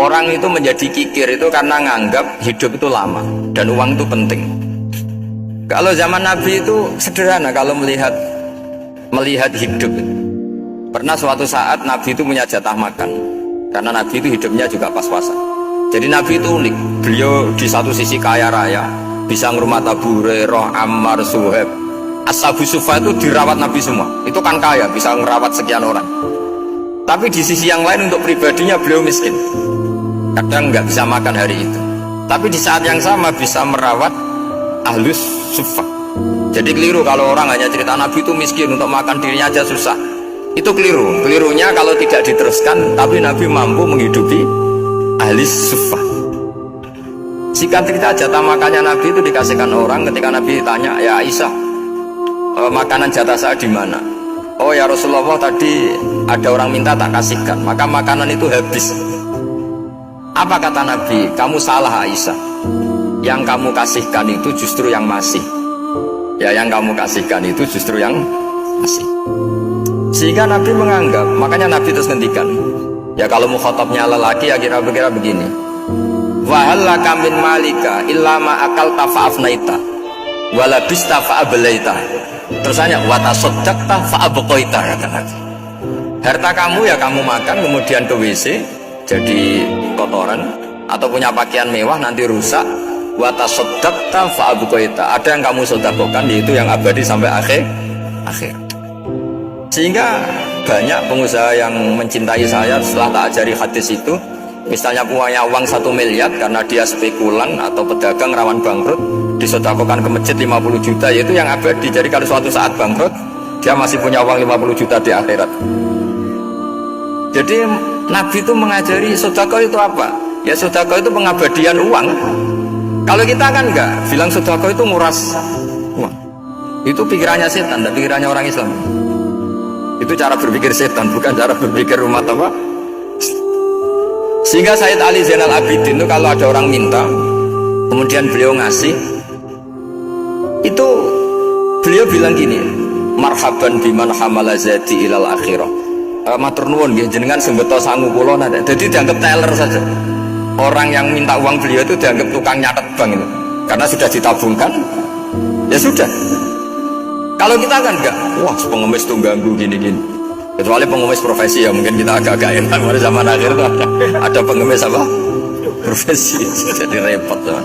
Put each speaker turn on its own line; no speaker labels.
Orang itu menjadi kikir itu karena nganggap hidup itu lama dan uang itu penting. Kalau zaman Nabi itu sederhana kalau melihat hidup. Pernah suatu saat Nabi itu punya jatah makan, karena Nabi itu hidupnya juga pas-pasan. Jadi Nabi itu unik. Beliau di satu sisi kaya raya, bisa ngurmat Abu Hurairah, Ammar, Suhaib. Ashabu Sufa itu dirawat Nabi semua. Itu kan kaya, bisa ngerawat sekian orang. Tapi di sisi yang lain untuk pribadinya beliau miskin. Kadang nggak bisa makan hari itu. Tapi di saat yang sama bisa merawat Ahlus Sufa. Jadi keliru kalau orang hanya cerita Nabi itu miskin, untuk makan dirinya aja susah. Itu keliru. Kelirunya kalau tidak diteruskan, tapi Nabi mampu menghidupi Ahlus Sufa. Singkat cerita, jatah makannya Nabi itu dikasihkan orang. Ketika Nabi ditanya, ya Aisyah, makanan jatah saya di mana? Oh ya Rasulullah, tadi ada orang minta tak kasihkan, maka makanan itu habis. Apa kata Nabi? Kamu salah Aisyah. Yang kamu kasihkan itu justru yang masih. Ya, yang kamu kasihkan itu justru yang masih. Sehingga Nabi menganggap, makanya Nabi terus ngendikan. Ya kalau mukhatabnya lelaki ya kira-kira begini. Wa hal laka min malika illa ma akalta fa'afnaita wa labista fa'ablaita. Terus hanya wa tasaddaqta fa'abqaita, kata Nabi. Harta kamu ya kamu makan kemudian ke WC jadi kotoran, atau punya pakaian mewah nanti rusak. Wa tasaddaqta fa'abqaita. Ada yang kamu sedekahkan, yaitu yang abadi sampai akhir. Sehingga banyak pengusaha yang mencintai saya setelah tak ajari hadis itu. Misalnya punya uang 1 miliar karena dia spekulan atau pedagang rawan bangkrut, disedekahkan ke masjid 50 juta, yaitu yang abadi. Jadi kalau suatu saat bangkrut, dia masih punya uang 50 juta di akhirat. Jadi Nabi itu mengajari sedekah itu apa? Ya sedekah itu pengabadian uang. Kalau kita kan enggak, bilang sedekah itu nguras uang. Itu pikirannya setan dan pikirannya orang Islam. Itu cara berpikir setan, bukan cara berpikir umat apa. Sehingga Sayyid Ali Zainal Abidin itu kalau ada orang minta, kemudian beliau ngasih, itu beliau bilang gini, marhaban biman hamala zati ilal akhirah. Matur nuwun nggih jenengan sing beto sangu kula nate. Jadi dianggap teller saja. Orang yang minta uang beliau itu dianggap tukang nyatet bank itu. Karena sudah ditabungkan, ya sudah. Kalau kita kan enggak, wah pengemis tuh ganggu gini-gini. Kecuali pengemis profesi ya mungkin kita agak-agak enak. Pada zaman akhir itu ada pengemis apa? Profesi, jadi repot tuh.